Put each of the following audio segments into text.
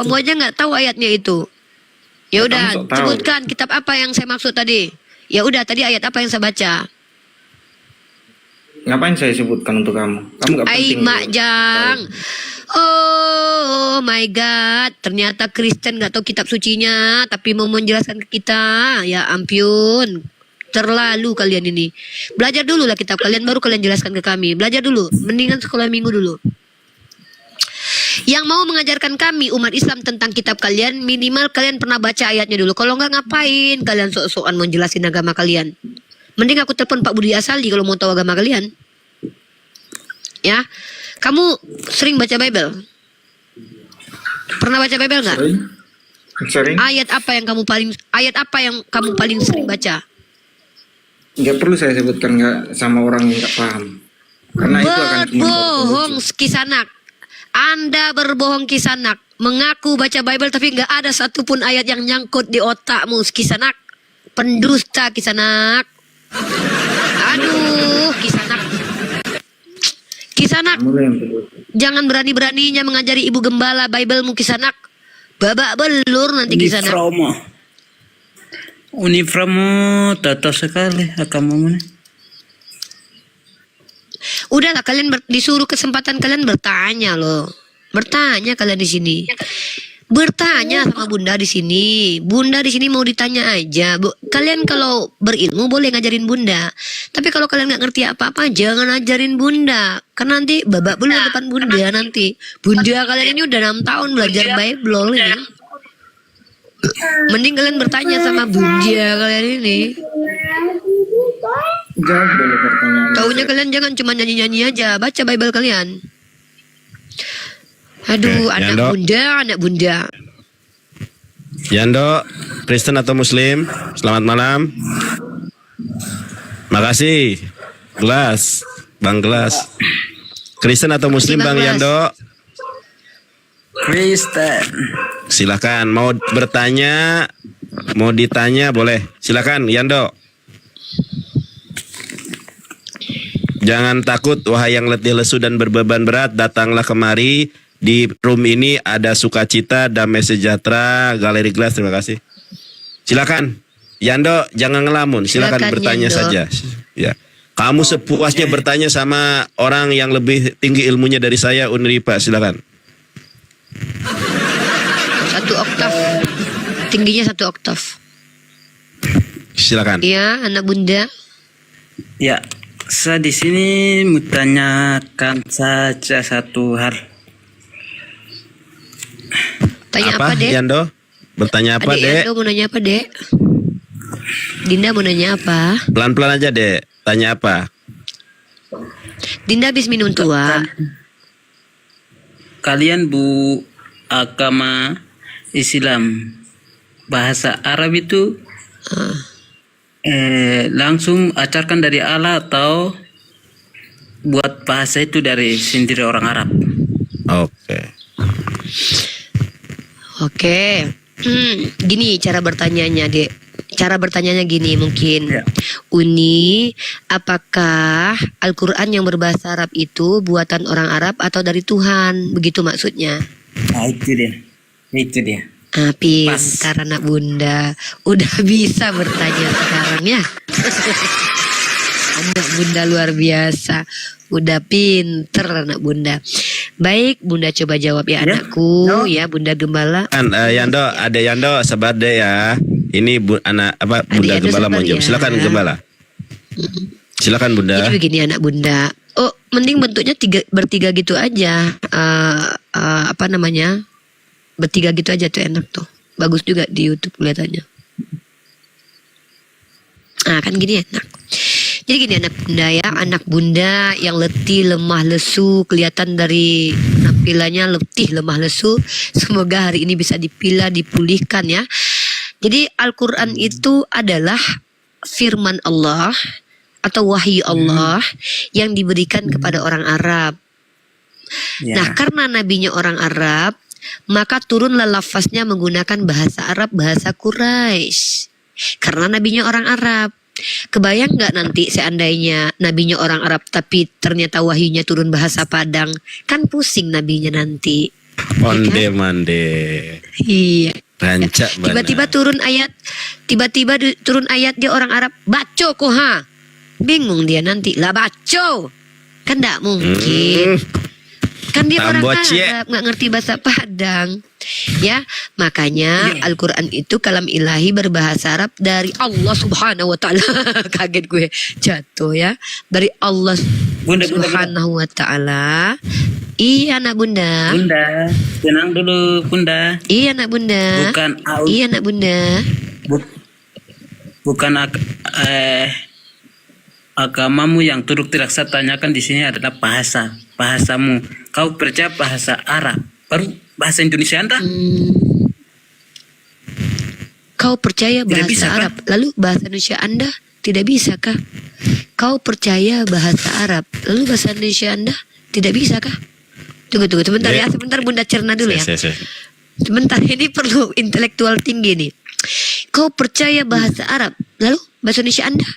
Kamu aja nggak tahu ayatnya itu. Ya udah, Kamu sok tahu. sebutkan kitab apa yang saya maksud tadi. Ya udah, tadi ayat apa yang saya baca? Ngapain saya sebutkan untuk kamu? Kamu nggak Ai penting. Makjang. Oh my God, ternyata Kristen nggak tahu kitab sucinya, tapi mau menjelaskan ke kita. Ya ampun, terlalu kalian ini. Belajar dulu lah kitab kalian, baru kalian jelaskan ke kami. Belajar dulu, mendingan sekolah minggu dulu. Yang mau mengajarkan kami umat Islam tentang kitab kalian, minimal kalian pernah baca ayatnya dulu. Kalau nggak, ngapain kalian sok-sokan mau jelasin agama kalian? Mending aku telepon Pak Budi Asali kalau mau tahu agama kalian. Ya, kamu sering baca Bible? Pernah baca Bible nggak? Sering? Ayat apa yang kamu paling sering baca? Nggak perlu saya sebutkan nggak sama orang yang nggak paham. Karena itu akan cuma Berbohong Kisanak. Anda berbohong Kisanak. Mengaku baca Bible tapi nggak ada satupun ayat yang nyangkut di otakmu Kisanak. Pendusta Kisanak. Aduh Kisanak. Kisanak, Kamu yang sebut. jangan berani-beraninya mengajari ibu gembala Biblemu Kisanak. Babak belur nanti Kisanak. Uniframu tato sekali akamu. Udahlah kalian disuruh kesempatan kalian bertanya loh. Bertanya kalian di sini. Bertanya sama Bunda di sini. Bunda di sini mau ditanya aja. Kalian kalau berilmu boleh ngajarin Bunda. Tapi kalau kalian nggak ngerti apa-apa jangan ajarin Bunda. Karena nanti babak belur depan Bunda nanti. Bunda kalian ini udah 6 tahun belajar Bible ini. Mending kalian bertanya sama Bunda kalian ini. Jawab dulu pertanyaan. Taunya kalian jangan cuma nyanyi-nyanyi aja, baca Bible kalian. Aduh, Oke, anak Yando. Bunda, anak Bunda. Yando, Kristen atau Muslim? Selamat malam. Makasih. Gelas, Bang Gelas. Kristen atau Muslim, Bang Bang Gelas. Yando? Kristen. Silakan. Mau bertanya, mau ditanya boleh. Silakan, Yando. Jangan takut, wahai yang letih lesu dan berbeban berat, datanglah kemari. Di room ini ada sukacita, damai sejahtera, galeri gelas. Terima kasih. Silakan, Yando, jangan ngelamun. Silakan Silakan, bertanya Yando. saja. Ya, kamu sepuasnya bertanya sama orang yang lebih tinggi ilmunya dari saya, Unripa. Silakan. 1 oktav. Tingginya 1 oktav. Silakan. Iya, anak Bunda. Ya, saya di sini mau tanyakan saja satu hal. Tanya apa, Dek? Yando? Bertanya apa, Adik Dek? Yando mau nanya apa, Dek? Dinda mau nanya apa? Pelan-pelan aja, Dek. Tanya apa? Dinda habis minum tua. Kalian bu agama Islam bahasa Arab itu langsung ajarkan dari Allah atau buat bahasa itu dari sendiri orang Arab? Oke. Oke. Gini cara bertanyanya, Dek. Cara bertanyanya gini mungkin. Ya. Uni, apakah Al-Quran yang berbahasa Arab itu buatan orang Arab atau dari Tuhan? Begitu maksudnya. Nah, itu dia. Itu dia. Pintar anak Bunda. Udah bisa bertanya sekarang ya. Anak Bunda luar biasa. Udah pinter anak Bunda. Baik, Bunda coba jawab ya anakku. Ya, Bunda Gembala. Kan Yando, ada Yando, sabar deh ya. Ini anak apa Bunda Adik Yando Gembala mau sabar jawab. ya. Silakan Gembala. Silakan Bunda. Jadi begini anak Bunda. Oh, mending bentuknya bertiga gitu aja. Apa namanya? Bertiga gitu aja tuh enak tuh. Bagus juga di YouTube kelihatannya. Kan gini enak. Jadi gini anak Bunda ya, anak Bunda yang letih, lemah, lesu, kelihatan dari nampilannya letih, lemah, lesu. Semoga hari ini bisa dipilah, dipulihkan ya. Jadi Al-Quran itu adalah firman Allah atau wahyu Allah yang diberikan kepada orang Arab. Ya. Nah, karena nabinya orang Arab, maka turunlah lafaznya menggunakan bahasa Arab, bahasa Quraisy. Karena nabinya orang Arab. Kebayang nggak nanti seandainya nabinya orang Arab tapi ternyata wahyunya turun bahasa Padang? Kan pusing nabinya nanti. Onde mande. Iya. Rancak bana. Tiba-tiba turun ayat dia orang Arab, baco koha. Bingung dia nanti, lah baco. Kan enggak mungkin. Kan dia orang Tambocie. Arab, nggak ngerti bahasa Padang. Ya, makanya Al-Quran itu kalam ilahi berbahasa Arab dari Allah Subhanahu wa Ta'ala. Kaget gue jatuh ya. Dari Allah Bunda. Subhanahu wa Ta'ala. Iya nak bunda. Bunda, tenang dulu Bunda. Iya nak bunda. Iya nak bunda. Bukan agamamu yang turut tidak saya tanyakan di sini adalah bahasamu. Kau percaya bahasa Arab, baru bahasa Indonesia Anda? Kau percaya Tidak bahasa bisa, Arab, lalu bahasa Indonesia Anda tidak bisa kah? Kau percaya bahasa Arab, lalu bahasa Indonesia Anda tidak bisa kah? Tunggu sebentar ya, sebentar bunda cerna dulu ya. Sebentar, ini perlu intelektual tinggi nih. Kau percaya bahasa Arab, lalu bahasa Indonesia Anda?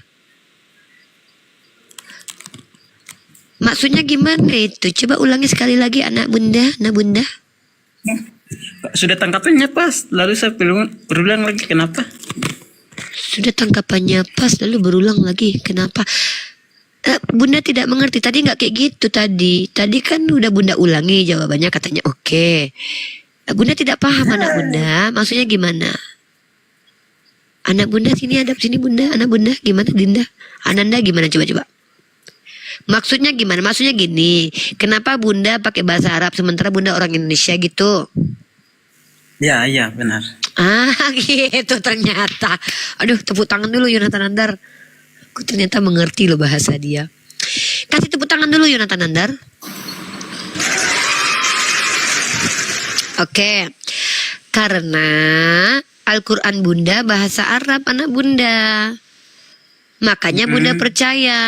Maksudnya gimana itu? Coba ulangi sekali lagi anak bunda. Sudah tangkapannya pas, lalu saya berulang lagi, kenapa? Sudah tangkapannya pas, lalu berulang lagi, kenapa? Bunda tidak mengerti, tadi nggak kayak gitu tadi. Tadi kan udah bunda ulangi jawabannya, katanya oke. Bunda tidak paham anak bunda, maksudnya gimana? Anak bunda sini, hadap sini bunda, anak bunda gimana Dinda? Ananda gimana coba? Maksudnya gimana? Maksudnya gini, kenapa bunda pakai bahasa Arab sementara bunda orang Indonesia gitu? Ya, benar. Gitu ternyata. Aduh, tepuk tangan dulu Yonatan Andar. Aku ternyata mengerti loh bahasa dia. Kasih tepuk tangan dulu Yonatan Andar. Oke. Karena Al-Quran bunda bahasa Arab anak bunda. Makanya bunda percaya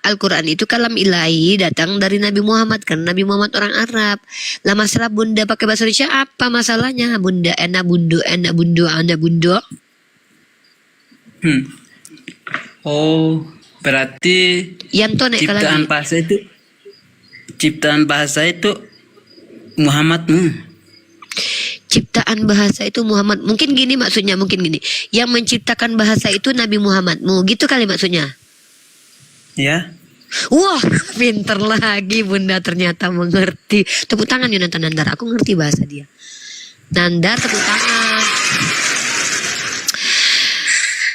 Al-Quran itu kalam ilahi datang dari Nabi Muhammad. Karena Nabi Muhammad orang Arab. Lah masalah bunda pakai bahasa Indonesia apa masalahnya? Bunda enak bundo. Oh, berarti Yanto naik ciptaan bahasa itu Muhammadmu. Ciptaan bahasa itu Muhammad. Mungkin gini maksudnya, yang menciptakan bahasa itu Nabi Muhammadmu. Gitu kali maksudnya. Ya. Wah, pinter lagi bunda ternyata mengerti. Tepuk tangan Yonatan Nandar, aku ngerti bahasa dia. Nandar tepuk tangan.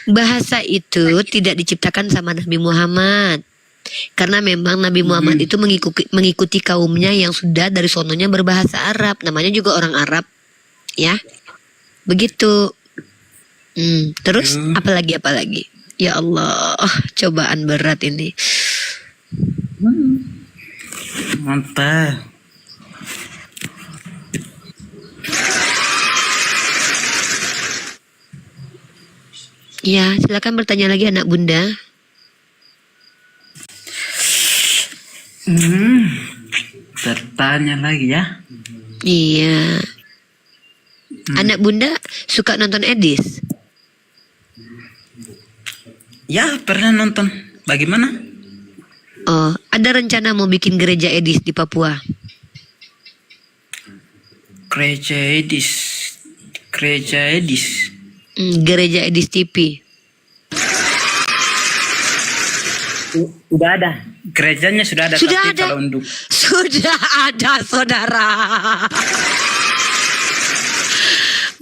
Bahasa itu tidak diciptakan sama Nabi Muhammad. Karena memang Nabi Muhammad itu mengikuti kaumnya yang sudah dari sononya berbahasa Arab. Namanya juga orang Arab. Ya. Begitu. Terus apalagi? Ya Allah, cobaan berat ini. Mantap. Ya, silakan bertanya lagi anak bunda. Bertanya lagi ya. Iya. Anak bunda suka nonton Edis? Ya, pernah nonton. Bagaimana? Oh, ada rencana mau bikin gereja Edis di Papua? Gereja Edis. Gereja Edis TV. Sudah ada. Gerejanya sudah ada. Sudah tapi ada. Kalau untuk Sudah ada, saudara.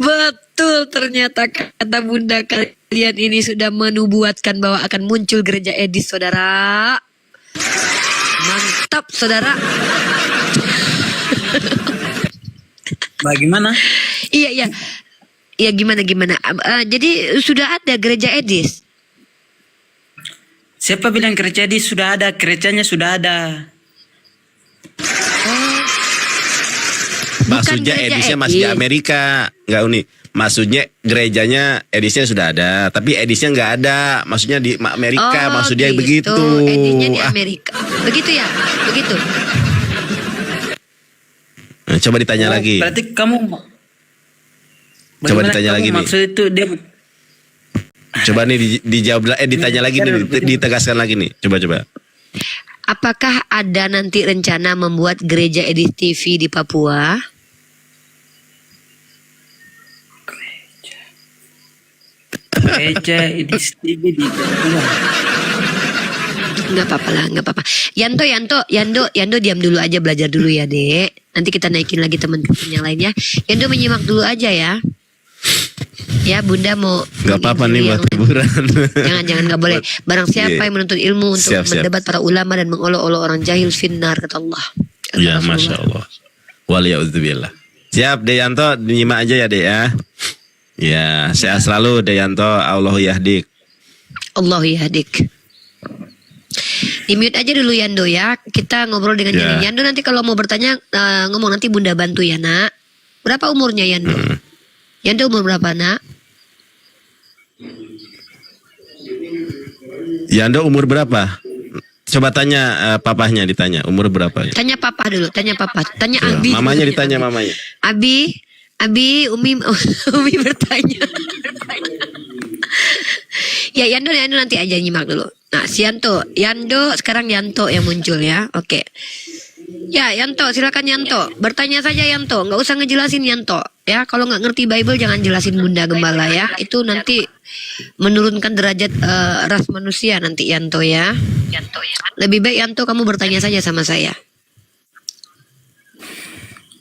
Betul, ternyata kata bunda kalian ini sudah menubuatkan bahwa akan muncul gereja Edis, saudara. Mantap, saudara. bagaimana? Iya. Iya, gimana? Jadi sudah ada gereja Edis. Siapa bilang gereja Edis sudah ada? Gerejanya sudah ada. Maksudnya gereja edisnya Edis. masih di Amerika, nggak unik. Maksudnya gerejanya edisnya sudah ada, tapi edisnya nggak ada. Maksudnya di Amerika, maksudnya gitu. begitu. Edisnya di Amerika. Begitu ya? Begitu. Nah, coba ditanya lagi. Berarti kamu Coba ditanya lagi nih. Maksud itu dia Coba nih dijawab, ditanya lagi nih, ditegaskan lagi nih. Coba. Apakah ada nanti rencana membuat gereja Edis TV di Papua? gereja, di TV, di rumah. Nggak apa-apa lah, nggak apa-apa. Yando diam dulu aja, belajar dulu ya, Dek. Nanti kita naikin lagi teman-teman yang lain ya. Yando menyimak dulu aja ya. Ya, Bunda mau Nggak apa-apa nih buat yang lain. hiburan. Jangan nggak boleh. Barang siapa Iya. yang menuntut ilmu untuk Siap. berdebat para ulama dan mengolok-olok orang jahil finnar, kata Allah. Kata Ya, Rasulullah. Masya Allah. Waliyahudzubillah. Siap, Deyanto, nyimak aja ya, Dek ya. Ya, sehat selalu, Deyanto. Allahu yahdik. Allah yahdik. Di mute aja dulu Yando ya. Kita ngobrol dengan Ya. Yando. Nanti kalau mau bertanya ngomong, nanti Bunda bantu ya, Nak. Berapa umurnya Yando? Yando umur berapa, Nak? Yando umur berapa? Coba tanya papahnya, ditanya umur berapa ya? Tanya papa dulu, tanya papa. Tanya Ya, Abi. mamanya ditanya mamanya. Abi, Umi bertanya. Ya Yando nanti aja nyimak dulu. Nah, si Yando sekarang Yanto yang muncul ya. Oke. Ya Yanto, silakan Yanto. Bertanya saja Yanto, nggak usah ngejelasin Yanto. Ya, kalau nggak ngerti Bible jangan jelasin Bunda Gembala ya. Itu nanti menurunkan derajat ras manusia nanti Yanto ya. Lebih baik Yanto kamu bertanya saja sama saya.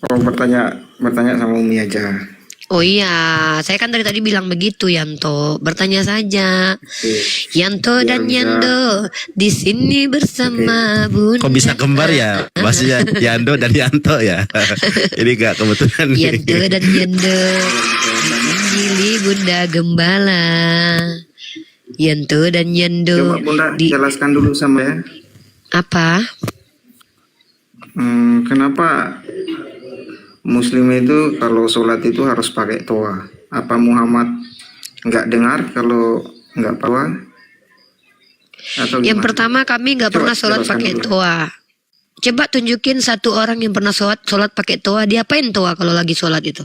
Oh, bertanya sama Umi aja. Oh iya, saya kan dari tadi bilang begitu Yanto. Bertanya saja. Oke. Yanto Biar dan bisa- Yando di sini bersama Bunda. Kok bisa kembar ya? Maksudnya Yando dan Yanto ya. Ini gak kebetulan nih. Yanto dan Yando menggili Bunda Gembala. Yanto dan Yando Coba Bunda di jelaskan dulu sama ya. apa? Kenapa Muslim itu kalau sholat itu harus pakai toa? Apa Muhammad nggak dengar kalau nggak toa? Atau Yang gimana? pertama kami nggak Coba pernah sholat jelaskan pakai dulu. toa. Coba tunjukin satu orang yang pernah sholat pakai toa. Diapain toa kalau lagi sholat itu?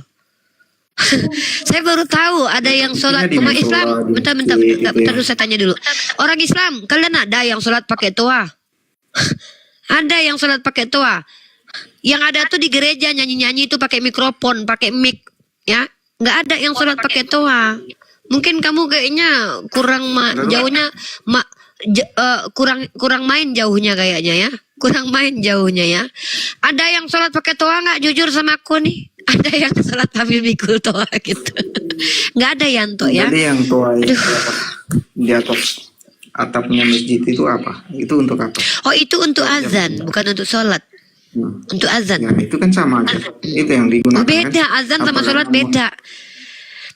Saya baru tahu ada yang sholat di umat musola, Islam. di Bentar, masjid gitu ya. dulu saya tanya dulu. Orang Islam, kalian ada yang sholat pakai toa? Ada yang sholat pakai toa. Yang ada tuh di gereja nyanyi-nyanyi itu pakai mikrofon, pakai mic, ya. Nggak ada yang sholat pakai toa. Mungkin kamu kayaknya kurang jauhnya, kurang main jauhnya kayaknya ya. Kurang main jauhnya ya. Ada yang sholat pakai toa nggak? Jujur sama aku nih. Ada yang sholat sambil mikul toa gitu. Nggak ada Yanto ya. Jadi yang toa itu di atas atapnya masjid itu apa? Itu untuk apa? Oh itu untuk azan, bukan untuk sholat. Untuk azan. Ya itu kan sama aja. Itu yang digunakan. Oh, beda, kan? azan sama Apakah sholat kamu- beda.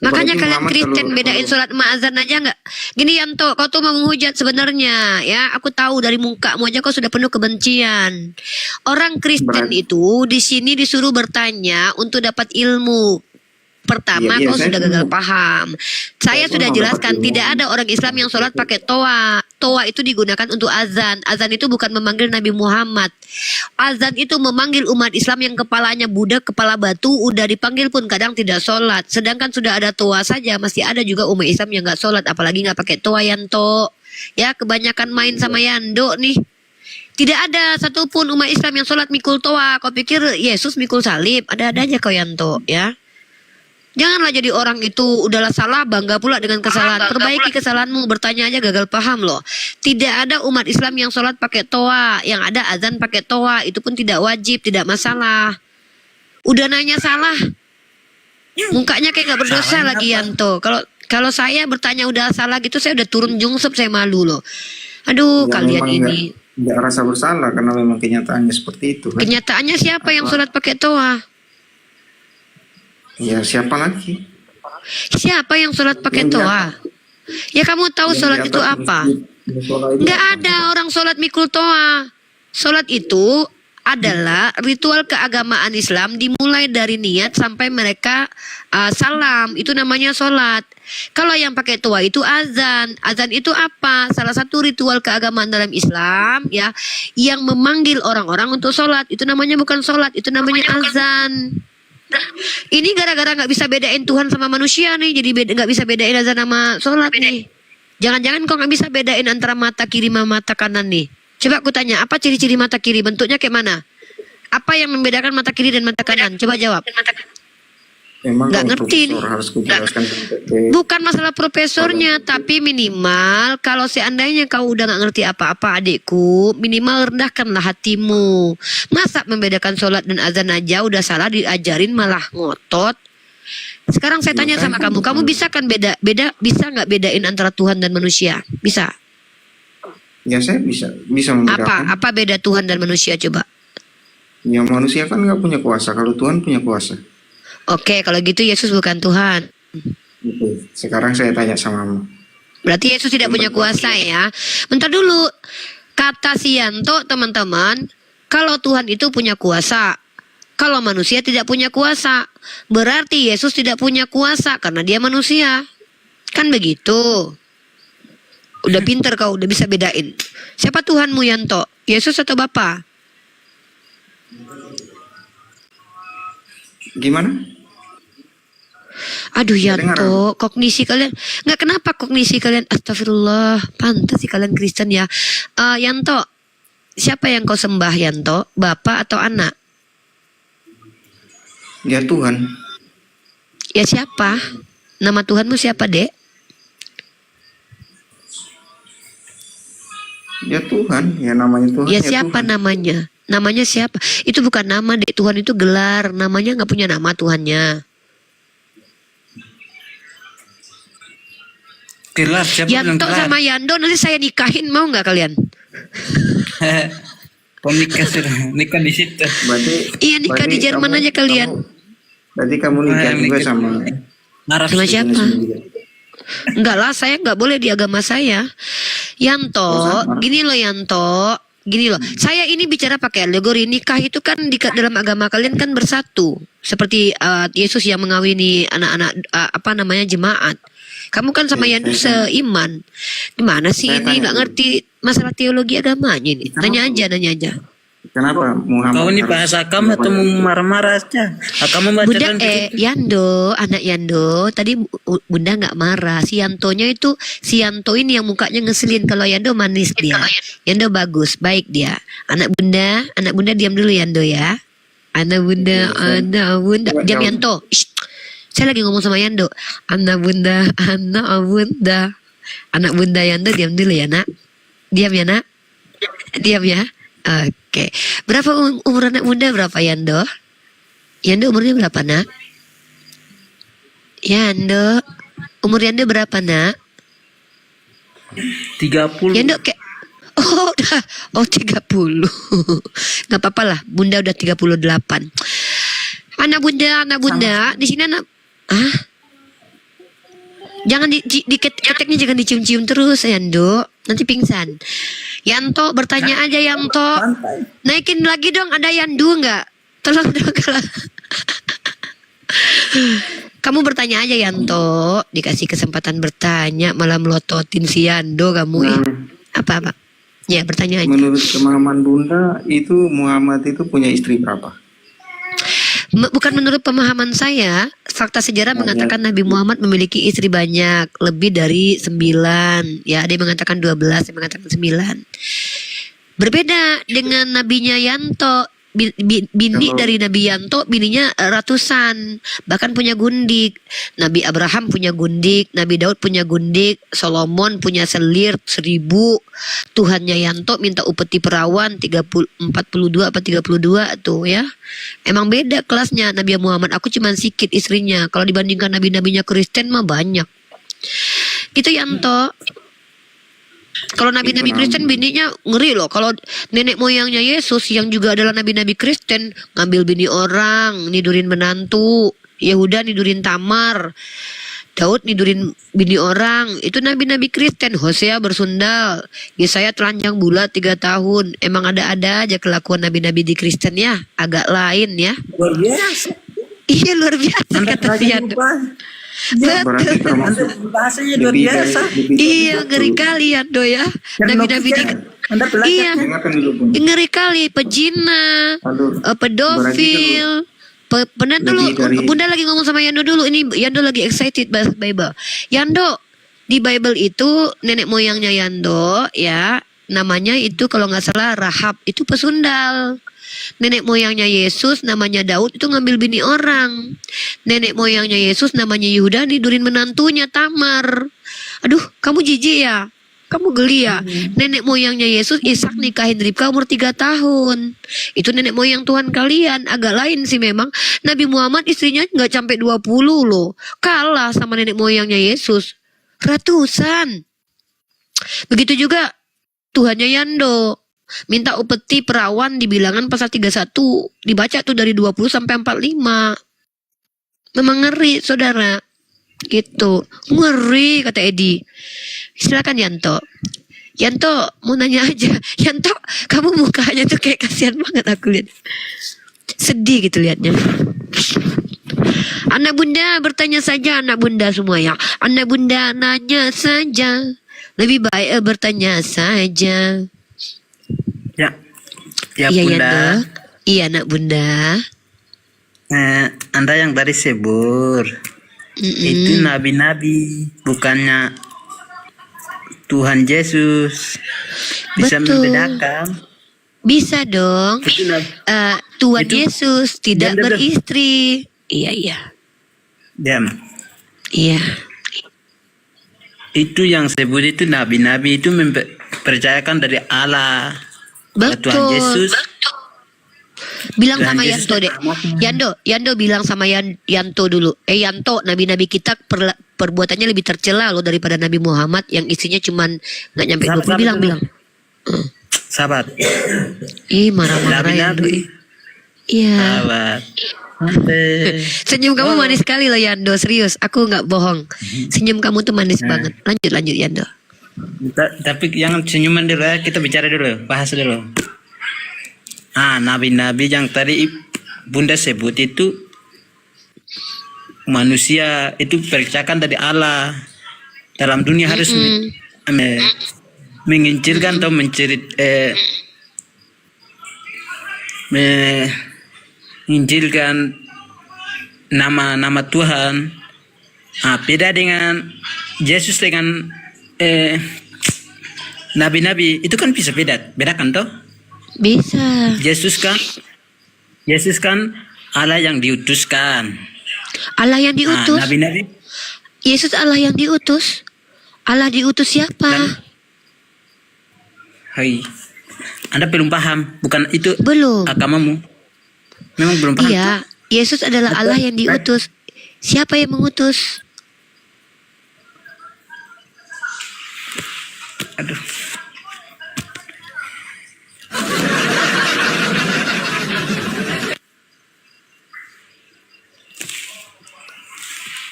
Makanya Apalagi kalian Muhammad Kristen kalau- bedain sholat sama azan aja nggak? Gini Yanto, kau tuh mau menghujat sebenarnya ya. Aku tahu dari mukamu aja kau sudah penuh kebencian. Orang Kristen Berarti- itu di sini disuruh bertanya untuk dapat ilmu. Pertama Iya, kau saya sudah tuh gagal mau- paham. Saya tuh sudah mau jelaskan dapat ilmu. tidak ada orang Islam yang sholat pakai toa. Toa itu digunakan untuk azan. Azan itu bukan memanggil Nabi Muhammad. Azan itu memanggil umat Islam yang kepalanya budak, kepala batu, udah dipanggil pun kadang tidak sholat. Sedangkan sudah ada toa saja, masih ada juga umat Islam yang nggak sholat, apalagi nggak pakai toa Yanto. Ya kebanyakan main sama Yando nih. Tidak ada satupun umat Islam yang sholat mikul toa. Kau pikir Yesus mikul salib? Ada-ada aja kau Yanto ya. Janganlah jadi orang itu udahlah salah bangga pula dengan kesalahan. Perbaiki kesalahanmu, bertanya aja gagal paham loh. Tidak ada umat Islam yang sholat pakai toa, yang ada azan pakai toa, itu pun tidak wajib, tidak masalah. Udah nanya salah, mukanya kayak gak berdosa lagi Yanto. Kalau saya bertanya udah salah gitu, saya udah turun jungsep, saya malu loh. Aduh Ya, kalian memang ini. nggak rasa bersalah karena memang kenyataannya seperti itu kan. Kenyataannya siapa yang sholat pakai toa? Ya siapa lagi? Siapa yang sholat pakai Yang di toa? Ya kamu tahu Yang di sholat atas itu apa? musola itu Nggak apa? ada orang sholat mikul toa. Sholat itu adalah ritual keagamaan Islam dimulai dari niat sampai mereka salam. Itu namanya sholat. Kalau yang pakai toa itu azan. Azan itu apa? Salah satu ritual keagamaan dalam Islam ya, yang memanggil orang-orang untuk sholat. Itu namanya bukan sholat, itu namanya azan. Ini gara-gara nggak bisa bedain Tuhan sama manusia nih, jadi nggak bisa bedain azan sama sholat nih. Jangan-jangan kau nggak bisa bedain antara mata kiri sama mata kanan nih. Coba aku tanya, apa ciri-ciri mata kiri? Bentuknya kayak mana? Apa yang membedakan mata kiri dan mata kanan? Coba jawab. Emang Nggak kalau ngerti nih. profesor harus kujelaskan sampai Bukan masalah profesornya, tapi minimal kalau seandainya kau udah nggak ngerti apa-apa adikku, minimal rendahkanlah hatimu. Masa membedakan sholat dan azan aja udah salah diajarin malah ngotot. Sekarang saya tanya sama kamu, kamu bisa kan bisa nggak bedain antara Tuhan dan manusia? Bisa. Ya saya bisa membedakan. Apa beda Tuhan dan manusia coba? Ya manusia kan nggak punya kuasa, kalau Tuhan punya kuasa. Oke, kalau gitu Yesus bukan Tuhan. Gitu. Sekarang saya tanya sama kamu. Berarti Yesus tidak punya kuasa ya. Bentar dulu. Kata si Yanto teman-teman, kalau Tuhan itu punya kuasa, kalau manusia tidak punya kuasa, berarti Yesus tidak punya kuasa karena dia manusia. Kan begitu. Udah pinter kau, udah bisa bedain. Siapa Tuhanmu Yanto? Yesus atau Bapa? Gimana? Aduh Nggak Yanto, kognisi kalian nggak, kenapa kognisi kalian? Astagfirullah, pantas sih kalian Kristen ya. Yanto, siapa yang kau sembah Yanto? Bapak atau anak? Ya Tuhan. Ya siapa? Nama Tuhanmu siapa, Dek? Ya Tuhan, ya namanya Tuhan. Ya siapa Tuhan. namanya? Namanya siapa? Itu bukan nama, Dek. Tuhan itu gelar. Namanya nggak punya nama Tuhannya. Gelar siapa bilang Yanto gelar? sama Yando nanti saya nikahin, mau nggak kalian? Nikah sudah, nikah di situ. Iya, nikah di Jerman aja kalian. Berarti kamu nikah juga nikah. sama Arab Sama sih. siapa? Enggak lah, saya nggak boleh di agama saya. Yanto, gini loh Yanto, gini loh. Saya ini bicara pakai alegori. Nikah itu kan dalam agama kalian kan bersatu. Seperti Yesus yang mengawini anak-anak jemaat. Kamu kan sama Yanto seiman. Gimana sih Saya ini? tanya Nggak ngerti masalah teologi agamanya ini. Nanya aja. Kenapa Muhammad? Kau ini harus bahasa kamu atau mau marah-marah aja? Kamu baca Bunda, dan Yando, anak Yando, tadi Bunda nggak marah. Si Yantonya itu, si Yanto ini yang mukanya ngeselin. Kalau Yando manis dia, Yando bagus, baik dia. Anak Bunda diam dulu Yando ya. Anak Bunda, diam Yanto. Shh. Saya lagi ngomong sama Yando. Anak Bunda, anak Bunda Yando diam dulu ya nak. Diam ya nak. Diam ya. Oke. Berapa umur anak Bunda berapa Yando? Yando umurnya berapa nak? Yando, umur Yando berapa nak? 30. Yando kayak udah 30. Nggak apa-apa lah, Bunda udah 38. Anak Bunda, di sini anak jangan keteknya jangan dicium-cium terus Yando, nanti pingsan. Yanto bertanya aja Yanto. Naikin lagi dong, ada Yandu nggak? Tolong dong kalau kamu bertanya aja Yanto, dikasih kesempatan bertanya malah melototin si Yando kamu. Apa? Ya bertanya aja. Menurut pemahaman Bunda itu Muhammad itu punya istri berapa? Bukan menurut pemahaman saya, fakta sejarah mengatakan Nabi Muhammad memiliki istri banyak, lebih dari 9. Ya, ada yang mengatakan 12, ada yang mengatakan 9. Berbeda dengan nabinya Yanto. Bini dari Nabi Yanto, bininya ratusan, bahkan punya gundik. Nabi Abraham punya gundik, Nabi Daud punya gundik, Solomon punya selir 1000. Tuhannya Yanto minta upeti perawan 42 apa 32 tuh ya. Emang beda kelasnya. Nabi Muhammad aku cuma sedikit istrinya. Kalau dibandingkan nabi-nabinya Kristen mah banyak. Gitu Yanto. Kalau nabi-nabi Kristen bininya ngeri loh. Kalau nenek moyangnya Yesus yang juga adalah nabi-nabi Kristen, ngambil bini orang, nidurin menantu. Yehuda nidurin Tamar, Daud nidurin bini orang. Itu nabi-nabi Kristen. Hosea bersundal, Yesaya telanjang bulat 3 tahun. Emang ada-ada aja kelakuan nabi-nabi di Kristen ya. Agak lain ya. Luar biasa. Iya luar biasa kata si Yando. Berarti termasuk Bahasanya luar biasa. Iya ngeri kali Yando ya. Nabi-nabi di Anda belajar. iya Dengarkan dulu Bunda. ngeri kali, pejina, Aduh, pedofil. Benar dulu, lebih dari- Bunda lagi ngomong sama Yando dulu. Ini Yando lagi excited bahas Bible. Yando, di Bible itu nenek moyangnya Yando ya, namanya itu kalau nggak salah Rahab, itu pesundal. Nenek moyangnya Yesus namanya Daud, itu ngambil bini orang. Nenek moyangnya Yesus namanya Yehuda, nidurin menantunya Tamar. Aduh, kamu jijik ya? Kamu geli ya? Nenek moyangnya Yesus Ishak nikahin Ribka umur 3 tahun. Itu nenek moyang Tuhan kalian. Agak lain sih memang. Nabi Muhammad istrinya nggak sampai 20 loh. Kalah sama nenek moyangnya Yesus. Ratusan. Begitu juga Tuhannya Yando. Minta upeti perawan di Bilangan pasal 31. Dibaca tuh dari 20 sampai 45. Memang ngeri saudara. Gitu. Ngeri kata Edi. Silakan Yanto. Yanto mau nanya aja. Yanto, kamu mukanya tuh kayak kasihan banget aku lihat. Sedih gitu liatnya. Anak bunda bertanya saja, anak bunda semua ya. Anak bunda nanya saja. Lebih baik bertanya saja. Ya, ya Iya Bunda. Yanto. Iya anak bunda. Anda yang tadi sebut itu nabi-nabi, bukannya Tuhan Yesus. Bisa Betul. membedakan. Bisa dong. Itu Tuhan itu- Yesus tidak Diam, diam, diam. beristri. Iya. Diam. Iya. Itu yang sebut itu nabi-nabi itu mempercayakan dari Allah. Tuhan Betul. Yesus. Bilang Tuhan sama Yesus Yanto deh. Yanto bilang sama Yanto dulu. Yanto, nabi-nabi kita perbuatannya lebih tercela loh daripada Nabi Muhammad yang isinya cuman nggak nyampe 20. Sabar, Bilang. Sahabat. Ih, marah-marah Yanto. Nabi-nabi. Iya. Sahabat. Sampai. Senyum kamu manis sekali loh Yando, serius. Aku nggak bohong. Senyum kamu tuh manis banget. Lanjut Yando. Tapi yang senyuman dulu ya, kita bicara dulu, bahas dulu. Nabi-nabi yang tadi Bunda sebut itu manusia itu percayakan dari Allah. Dalam dunia harus menginjilkan atau menginjilkan nama Tuhan. Beda dengan Yesus dengan nabi-nabi itu kan bisa bedakan toh. Bisa. Yesus kan Allah yang diutuskan. Allah yang diutus. Nabi-nabi Yesus Allah yang diutus. Allah diutus siapa? Hai. Anda belum paham, bukan itu Belum. agamamu. Memang belum paham. Iya, Yesus adalah Allah yang diutus. Siapa yang mengutus? Aduh.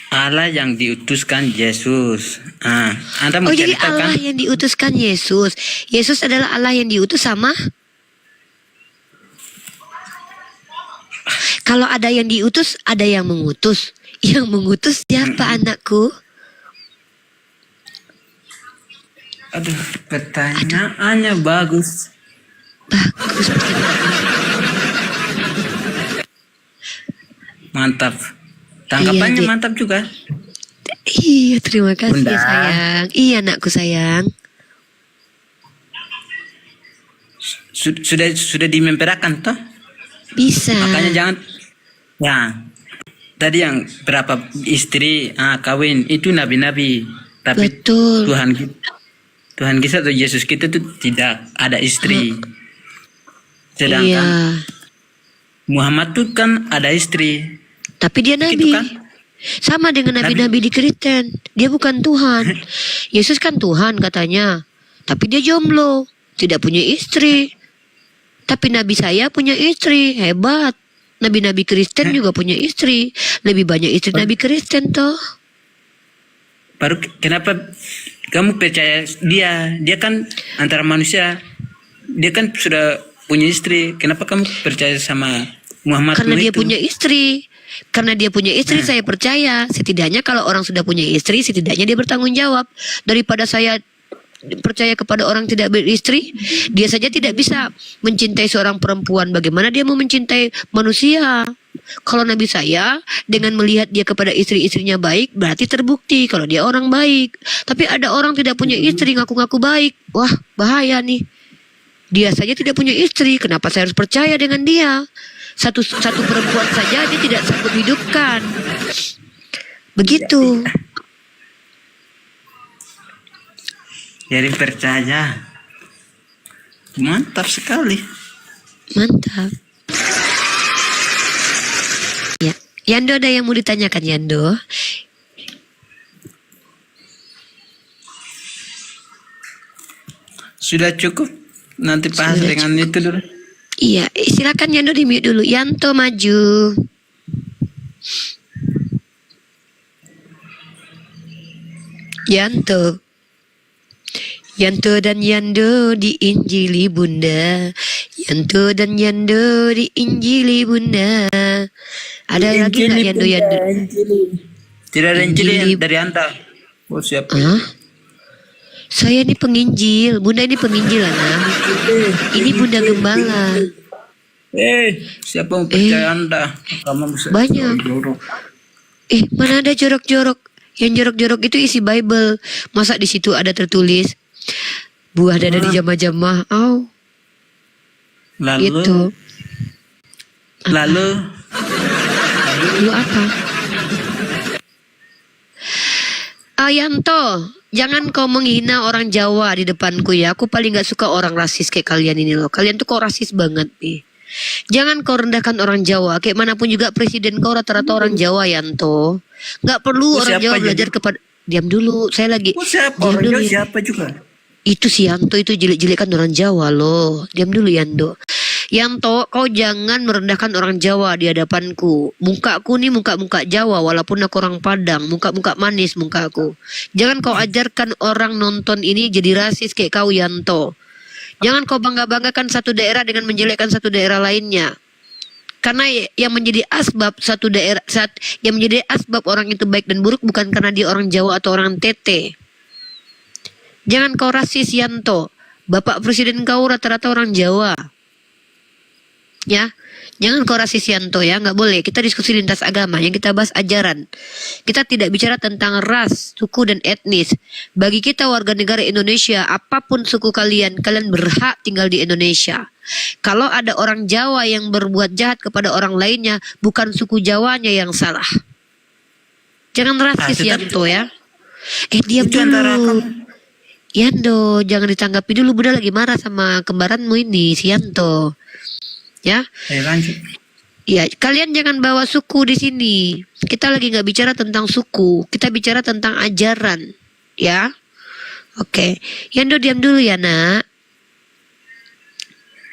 Allah yang diutuskan Yesus. Anda Oh, jadi Allah menceritakan yang diutuskan Yesus. Yesus adalah Allah yang diutus sama? Kalau ada yang diutus, ada yang mengutus. Yang mengutus siapa anakku? Aduh, pertanyaannya bagus. Bagus. Mantap. Tanggapannya Iya, Dek. mantap juga. Iya, terima kasih Bunda. sayang. Iya anakku sayang. Sudah dimemperakan toh? Bisa. Makanya jangan tadi yang berapa istri kawin itu nabi-nabi, tapi Betul. Tuhan kita atau Yesus kita tuh tidak ada istri. Sedangkan Iya. Muhammad tuh kan ada istri. Tapi dia nabi. Gitu kan? Sama dengan nabi-nabi di Kristen. Dia bukan Tuhan. Yesus kan Tuhan katanya. Tapi dia jomblo. Tidak punya istri. Tapi nabi saya punya istri. Hebat. Nabi-nabi Kristen juga punya istri. Lebih banyak istri nabi Kristen toh. Baru kenapa kamu percaya dia? Dia kan antara manusia. Dia kan sudah punya istri. Kenapa kamu percaya sama Muhammad? Karena dia itu? punya istri. Karena dia punya istri saya percaya. Setidaknya kalau orang sudah punya istri, setidaknya dia bertanggung jawab. Daripada saya percaya kepada orang tidak beristri, dia saja tidak bisa mencintai seorang perempuan. Bagaimana dia mau mencintai manusia? Kalau Nabi saya dengan melihat dia kepada istri-istrinya baik, berarti terbukti kalau dia orang baik. Tapi ada orang tidak punya istri ngaku-ngaku baik. Wah, bahaya nih. Dia saja tidak punya istri, kenapa saya harus percaya dengan dia? Satu perempuan saja dia tidak sanggup hidupkan. Begitu. Jadi percaya. Mantap sekali. Mantap. Ya, Yando ada yang mau ditanyakan Yando? Sudah cukup. Nanti bahas Sudah dengan itu dulu. Iya, silakan Yando di mute dulu. Yanto maju. Yanto. Yanto dan Yando diinjili Bunda. Yanto dan Yando diinjili Bunda. Ada lagi nggak Yando Yando? Tidak ada Injil Injili. dari Anda. Oh siapa? Hah? Saya ini penginjil, Bunda ini penginjil anak. Ini Bunda Gembala. Siapa yang percaya Anda? Kamu bisa Banyak. jorok. Mana ada jorok-jorok? Yang jorok-jorok itu isi Bible. Masa di situ ada tertulis buah dada di jamah-jamah? Lalu, Itu. lalu, Lu apa? Yanto, jangan kau menghina orang Jawa di depanku ya. Aku paling gak suka orang rasis kayak kalian ini loh. Kalian tuh kok rasis banget nih. Jangan kau rendahkan orang Jawa. Kayak manapun juga presiden kau rata-rata orang Jawa Yanto. Gak perlu orang siapa Jawa jadi? belajar kepada. Diam dulu, saya lagi. siapa Diam orang dulu, Jawa ya. siapa juga? Itu si Yanto itu jelek-jelekan orang Jawa loh. Diam dulu Yanto. Yanto, kau jangan merendahkan orang Jawa di hadapanku. Mukaku nih muka-muka Jawa walaupun aku orang Padang. Muka-muka manis mukaku. Jangan kau ajarkan orang nonton ini jadi rasis kayak kau Yanto. Jangan kau bangga-banggakan satu daerah dengan menjelekkan satu daerah lainnya. Karena yang menjadi asbab satu daerah yang menjadi asbab orang itu baik dan buruk bukan karena dia orang Jawa atau orang Tete. Jangan kau rasis Yanto. Bapak presiden kau rata-rata orang Jawa. Ya, jangan kau rasis Yanto ya, nggak boleh. Kita diskusi lintas agama, yang kita bahas ajaran. Kita tidak bicara tentang ras, suku dan etnis. Bagi kita warga negara Indonesia, apapun suku kalian berhak tinggal di Indonesia. Kalau ada orang Jawa yang berbuat jahat kepada orang lainnya, bukan suku Jawanya yang salah. Jangan rasis Yanto ya. Diam Itu antara dulu. kamu. Yando, jangan ditanggapi dulu. Bunda lagi marah sama kembaranmu ini, si Yanto. Ya, Lanjut. ya kalian jangan bawa suku di sini. Kita lagi nggak bicara tentang suku, kita bicara tentang ajaran, ya. Oke, Yando diam dulu ya nak.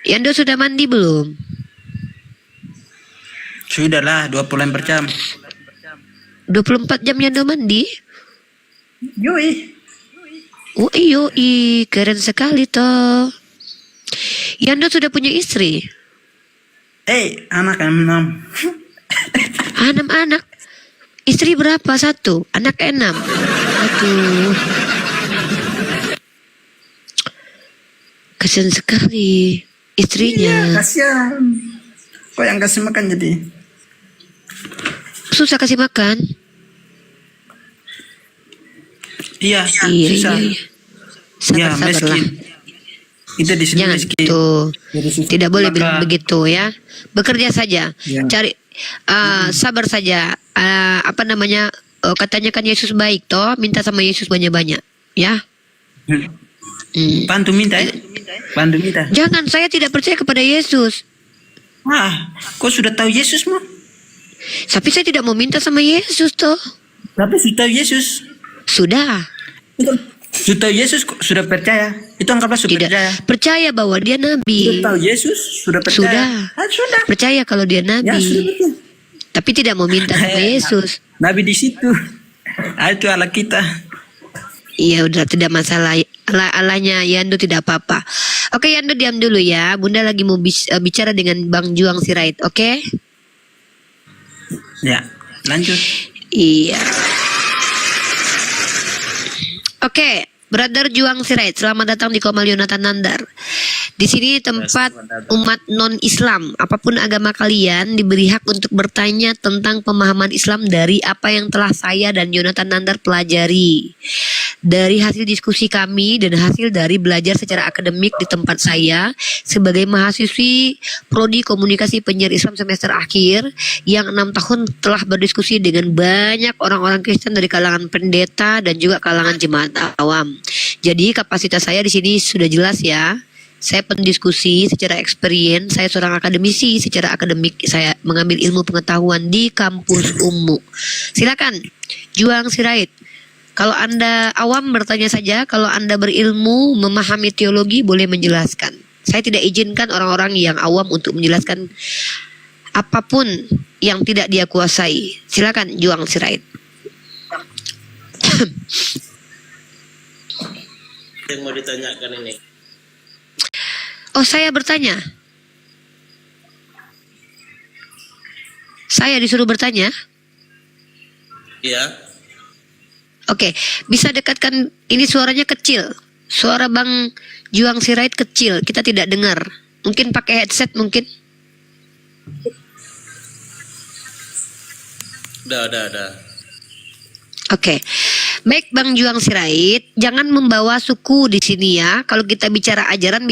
Yando sudah mandi belum? Sudahlah 24 jam. 24 jam Yando mandi? Yoi. Oh iyo, keren sekali toh. Yando sudah punya istri? Anak 6. 6 anak. Istri berapa? 1. Anak 6. Aduh. Kasian sekali istrinya. Kasihan. Kok yang kasih makan jadi? Susah kasih makan. Iya, Iya, susah. iya, iya. Sabar-sabarlah. miskin. Kita di sini Jangan miskin. gitu. Jadi susah Tidak boleh makan. bilang begitu ya. Bekerja saja. Ya. Cari sabar saja. Katanya kan Yesus baik toh, minta sama Yesus banyak-banyak, ya. Bantu minta ya. Bantu minta. Jangan, saya tidak percaya kepada Yesus. Kau sudah tahu Yesus mah? Tapi saya tidak mau minta sama Yesus toh. Tapi sudah tahu Yesus. Sudah. Sudah tahu Yesus sudah percaya. Itu anggaplah sudah Tidak percaya. percaya bahwa dia Sudah nabi. tahu Yesus sudah percaya. Sudah. Sudah. Percaya kalau dia Ya nabi. sudah betul. Tapi tidak mau minta sama Yesus. Nabi di situ. Itu ala kita. Iya udah tidak masalah. Alanya Yando tidak apa-apa. Oke Yando diam dulu ya. Bunda lagi mau bicara dengan Bang Juang Sirait. Oke? Ya, lanjut. Iya. Oke, Brother Juang Sirait, selamat datang di Komal Yonatan Nandar. Di sini tempat umat non-Islam, apapun agama kalian, diberi hak untuk bertanya tentang pemahaman Islam dari apa yang telah saya dan Yonatan Nandar pelajari. Dari hasil diskusi kami dan hasil dari belajar secara akademik di tempat saya sebagai mahasiswi Prodi Komunikasi Penyiar Islam semester akhir yang 6 tahun telah berdiskusi dengan banyak orang-orang Kristen dari kalangan pendeta dan juga kalangan jemaat awam. Jadi kapasitas saya di sini sudah jelas ya. Saya pendiskusi secara experience, saya seorang akademisi secara akademik, saya mengambil ilmu pengetahuan di kampus umum. Silakan, Juang Sirait. Kalau Anda awam bertanya saja, kalau Anda berilmu, memahami teologi boleh menjelaskan. Saya tidak izinkan orang-orang yang awam untuk menjelaskan apapun yang tidak dia kuasai. Silakan, Juang Sirait. Yang mau ditanyakan ini. Oh, saya bertanya. Saya disuruh bertanya. Iya. Oke, bisa dekatkan, ini suaranya kecil. Suara Bang Juang Sirait kecil, kita tidak dengar. Mungkin pakai headset mungkin. Udah. Oke. Baik Bang Juang Sirait, jangan membawa suku di sini ya. Kalau kita bicara ajaran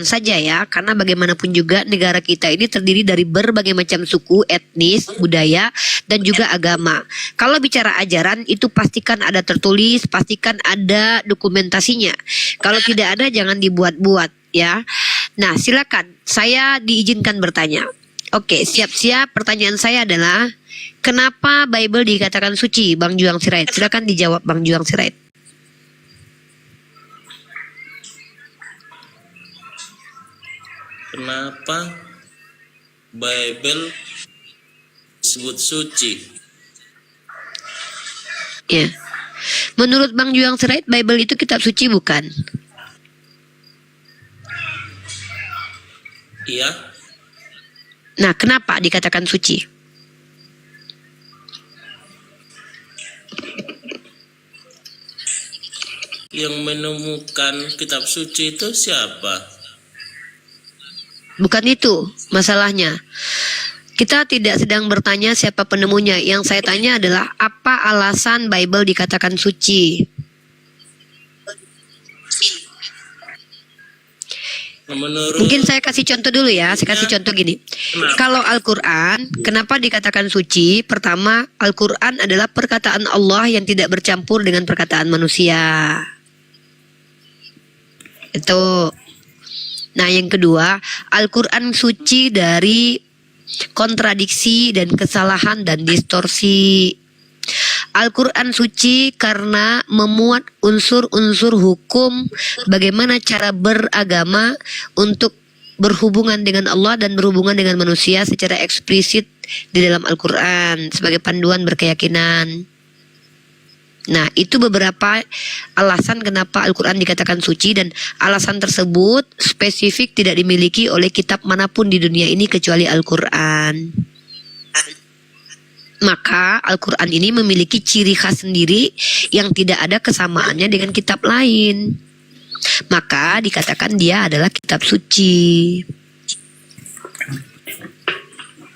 saja ya. Karena bagaimanapun juga negara kita ini terdiri dari berbagai macam suku, etnis, budaya, dan juga agama. Kalau bicara ajaran itu pastikan ada tertulis, pastikan ada dokumentasinya. Kalau tidak ada jangan dibuat-buat ya. Nah silakan, saya diizinkan bertanya. Oke, siap-siap. Pertanyaan saya adalah, kenapa Bible dikatakan suci, Bang Juang Sirait? Silakan dijawab, Bang Juang Sirait. Kenapa Bible disebut suci? Ya, menurut Bang Juang Sirait, Bible itu kitab suci bukan? Iya. Nah, kenapa dikatakan suci? Yang menemukan kitab suci itu siapa? Bukan itu masalahnya. Kita tidak sedang bertanya siapa penemunya. Yang saya tanya adalah apa alasan Bible dikatakan suci? Mungkin saya kasih contoh dulu ya. Saya kasih contoh gini. Kalau Al-Quran, kenapa dikatakan suci? Pertama, Al-Quran adalah perkataan Allah yang tidak bercampur dengan perkataan manusia. Itu. Nah, yang kedua, Al-Quran suci dari kontradiksi dan kesalahan dan distorsi. Al-Quran suci karena memuat unsur-unsur hukum bagaimana cara beragama untuk berhubungan dengan Allah dan berhubungan dengan manusia secara eksplisit di dalam Al-Quran sebagai panduan berkeyakinan. Nah, itu beberapa alasan kenapa Al-Quran dikatakan suci, dan alasan tersebut spesifik tidak dimiliki oleh kitab manapun di dunia ini kecuali Al-Quran. Maka Al-Quran ini memiliki ciri khas sendiri yang tidak ada kesamaannya dengan kitab lain. Maka dikatakan dia adalah kitab suci.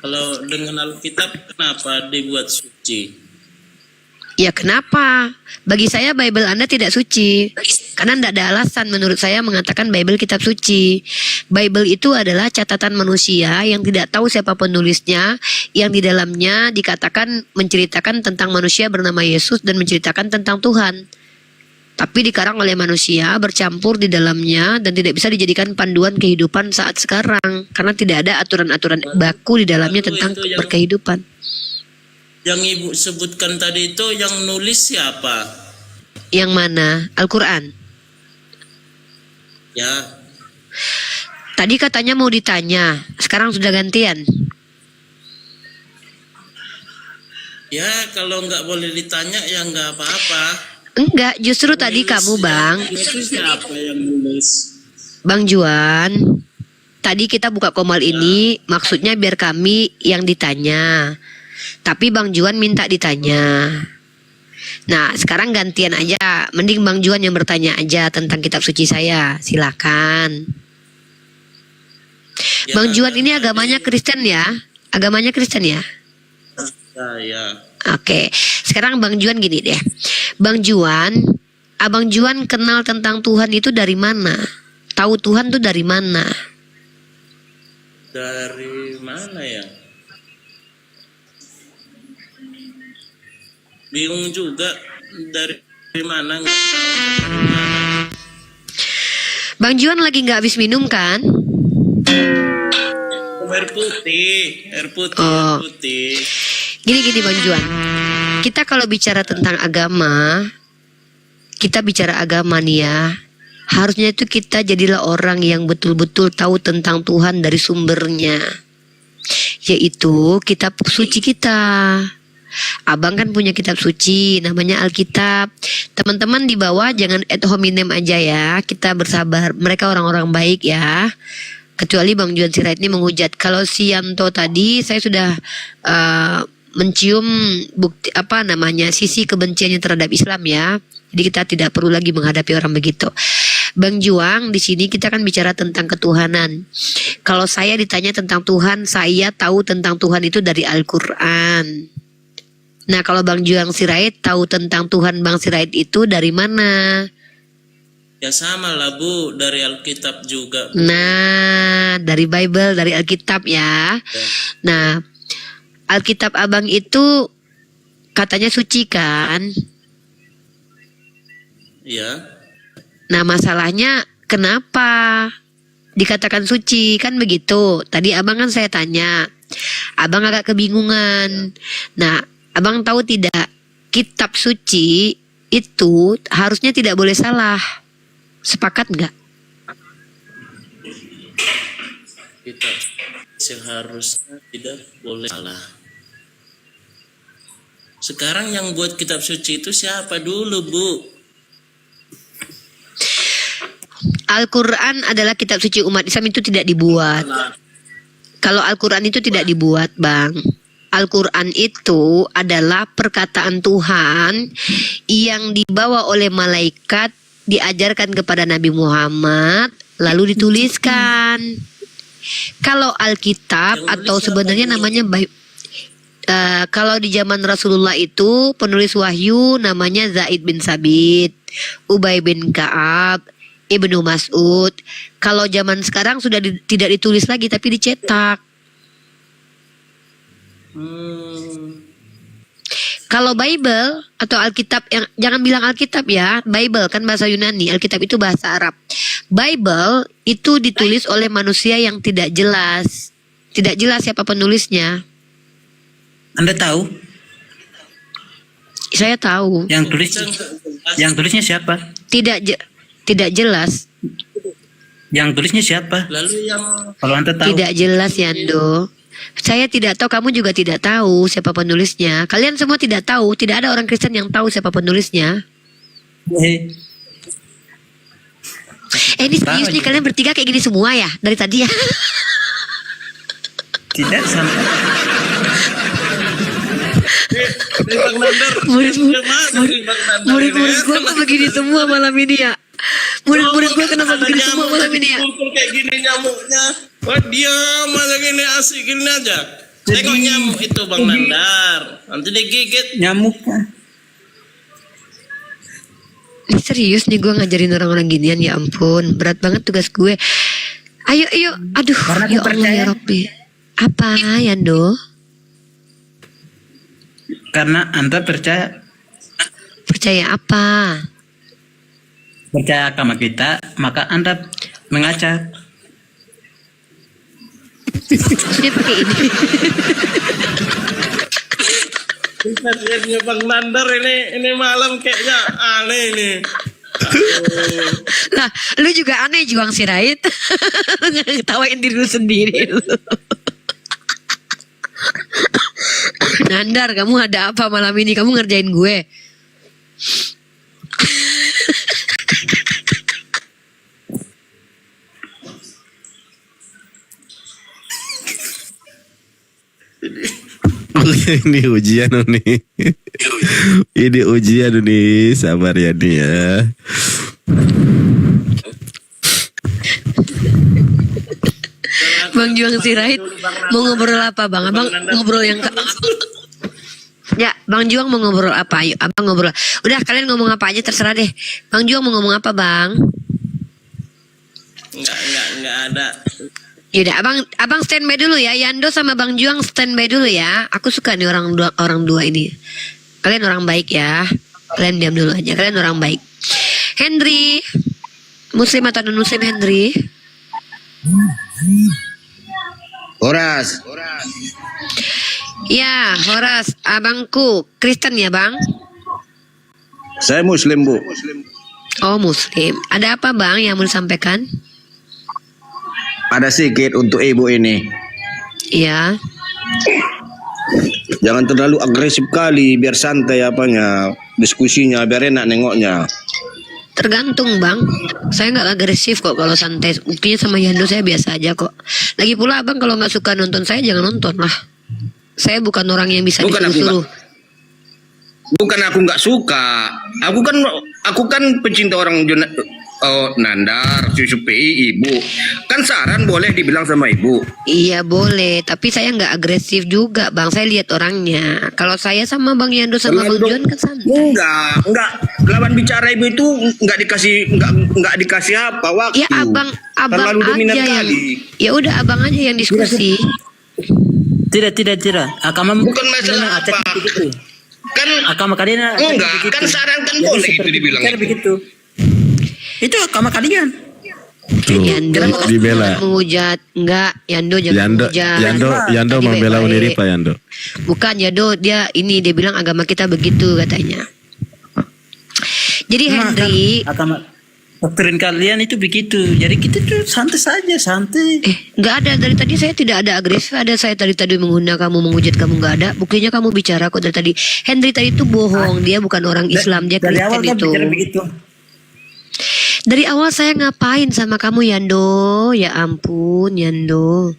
Kalau dengan Alkitab kenapa dibuat suci? Ya kenapa? Bagi saya Bible Anda tidak suci. Karena tidak ada alasan menurut saya mengatakan Bible kitab suci. Bible itu adalah catatan manusia yang tidak tahu siapa penulisnya, yang di dalamnya dikatakan menceritakan tentang manusia bernama Yesus dan menceritakan tentang Tuhan. Tapi dikarang oleh manusia, bercampur di dalamnya, dan tidak bisa dijadikan panduan kehidupan saat sekarang. Karena tidak ada aturan-aturan baku di dalamnya tentang berkehidupan. Yang Ibu sebutkan tadi itu yang nulis siapa? Yang mana? Al-Quran? Ya. Tadi katanya mau ditanya, sekarang sudah gantian. Ya, kalau nggak boleh ditanya ya nggak apa-apa. Enggak, justru tadi kamu Bang. Itu siapa yang nulis? Bang Juan, tadi kita buka Komal ini maksudnya biar kami yang ditanya. Tapi Bang Juan minta ditanya. Nah, sekarang gantian aja. Mending Bang Juan yang bertanya aja tentang kitab suci saya. Silakan. Ya, Bang Juan kan ini agamanya Kristen ya? Agamanya Kristen ya? saya Oke. Sekarang Bang Juan gini deh. Bang Juan, Abang Juan kenal tentang Tuhan itu dari mana? Tahu Tuhan tuh dari mana? dari mana ya? Bingung juga dari mana nggak tahu dari mana. Bang Juan lagi nggak habis minum kan? Air putih, air putih, Oh. air putih. Gini Bang Juan. Kita kalau bicara tentang agama, kita bicara agama nih ya. Harusnya itu kita jadilah orang yang betul-betul tahu tentang Tuhan dari sumbernya. Yaitu kitab suci kita. Abang kan punya kitab suci namanya Alkitab. Teman-teman di bawah jangan ad hominem aja ya. Kita bersabar. Mereka orang-orang baik ya. Kecuali Bang Juan Sirait ini menghujat. Kalau si Yanto tadi saya sudah mencium bukti sisi kebenciannya terhadap Islam ya. Jadi kita tidak perlu lagi menghadapi orang begitu. Bang Juang, di sini kita kan bicara tentang ketuhanan. Kalau saya ditanya tentang Tuhan, saya tahu tentang Tuhan itu dari Al-Quran. Nah, kalau Bang Juang Sirait tahu tentang Tuhan Bang Sirait itu dari mana? Ya sama lah Bu, dari Alkitab juga. Nah, dari Bible, dari Alkitab ya. Nah, Alkitab Abang itu katanya suci kan? Ya. Nah, masalahnya kenapa dikatakan suci? Kan begitu. Tadi Abang kan saya tanya. Abang agak kebingungan. Nah, Abang tahu tidak? Kitab suci itu harusnya tidak boleh salah. Sepakat nggak? Kita seharusnya tidak boleh salah. Sekarang yang buat kitab suci itu siapa dulu, Bu? Al-Quran adalah kitab suci umat Islam, itu tidak dibuat. Kalau Al-Quran itu tidak dibuat, Bang. Al-Quran itu adalah perkataan Tuhan yang dibawa oleh malaikat, diajarkan kepada Nabi Muhammad, lalu dituliskan. Kalau Alkitab atau sebenarnya namanya kalau di zaman Rasulullah itu penulis wahyu namanya Zaid bin Sabit, Ubay bin Ka'ab, Ibnu Mas'ud. Kalau zaman sekarang sudah tidak ditulis lagi tapi dicetak. Kalau Bible atau Alkitab, yang jangan bilang Alkitab ya, Bible kan bahasa Yunani, Alkitab itu bahasa Arab. Bible itu ditulis oleh manusia yang tidak jelas. Tidak jelas siapa penulisnya. Anda tahu? Saya tahu. Yang tulisnya siapa? Tidak jelas. Yang tulisnya siapa? Lalu yang Kalau Anda tahu. Tidak jelas, Yando. Saya tidak tahu, kamu juga tidak tahu siapa penulisnya. Kalian semua tidak tahu, tidak ada orang Kristen yang tahu siapa penulisnya. Ini serius nih, kalian bertiga kayak gini semua ya dari tadi ya? Tidak sampai. Bang Nandar, Murid-murid gue kok begini semua malam ini ya? Murid-murid gue kenapa begini semua malam ini ya? Kumpul kayak gini nyamuknya. Wah diam aja gini, asik gini aja. Tengok nyamuk itu Bang Nandar. Nanti digigit. Nyamuknya. Ini serius nih gue ngajarin orang-orang ginian, ya ampun. Berat banget tugas gue. Ayo, aduh. Karena aku Ya Allah percaya. ya Rabbi. Apa Yando? Karena Anda percaya Percaya agama kita, maka Anda mengacak. Maksudnya pakai ini. Kasihannya Bang Nandar ini malam kayaknya aneh ini. Lah, lu juga aneh Juang Sirait. Ngetawain diri lu sendiri lu. Nandar, kamu ada apa malam ini? Kamu ngerjain gue. Ini ujian nih. Ini ujian nih, sabar ya nih ya. Bang Juang Sirait mau ngobrol apa bang? Abang ngobrol yang ya, Bang Juang mau ngobrol apa? Ayo, abang ngobrol. Udah kalian ngomong apa aja terserah deh. Bang Juang mau ngomong apa bang? Enggak ada. Yaudah, abang standby dulu ya. Yando sama Bang Juang standby dulu ya. Aku suka nih orang dua ini. Kalian orang baik ya. Kalian diam dulu aja. Kalian orang baik. Henry, Muslim atau non Muslim Henry? Horas. Ya, Horas, abangku Kristen ya bang? Saya Muslim, Bu. Oh Muslim. Ada apa bang yang mau disampaikan? Ada sedikit untuk ibu ini. Iya. Jangan terlalu agresif kali, biar santai apanya, diskusinya, biar enak nengoknya. Tergantung bang. Saya nggak agresif kok kalau santai. Buktinya sama Yando saya biasa aja kok. Lagi pula abang kalau nggak suka nonton saya jangan nonton lah. Saya bukan orang yang bisa Bukan aku disuruh. Bukan aku nggak suka. Aku kan pecinta orang Nandar, cucu PI, ibu. Kan saran boleh dibilang sama ibu. Iya boleh, tapi saya nggak agresif juga bang. Saya lihat orangnya. Kalau saya sama Bang Yando sama Bang Juan kan santai. Enggak. Lawan bicara ibu itu nggak dikasih apa waktu. Ya abang Terlalu dominan aja yang. kali. Ya udah abang aja yang diskusi. Tidak. Akama Bukan masalah apa. begitu. Kan Akama kalian enggak, kan saran kan boleh itu dibilang. begitu. Itu akama kalian. Tuh, Yando dibela. jangan menghujat. Enggak, Yando jangan menghujat. Yando Tadi membela baik-baik. Uniri Pak Yando. Bukan Yando, dia bilang agama kita begitu katanya. Jadi Henry, Akama doktrin kalian itu begitu. Jadi kita tuh santai saja, santai. nggak ada dari tadi saya tidak ada agresif. Ada saya tadi menghina kamu, menghujat kamu nggak ada. Buktinya kamu bicara kok dari tadi. Henry tadi itu bohong. Dia bukan orang Islam, dia Dari awal Kristen kan itu. bicara begitu. Dari awal saya ngapain sama kamu Yando? Ya ampun Yando.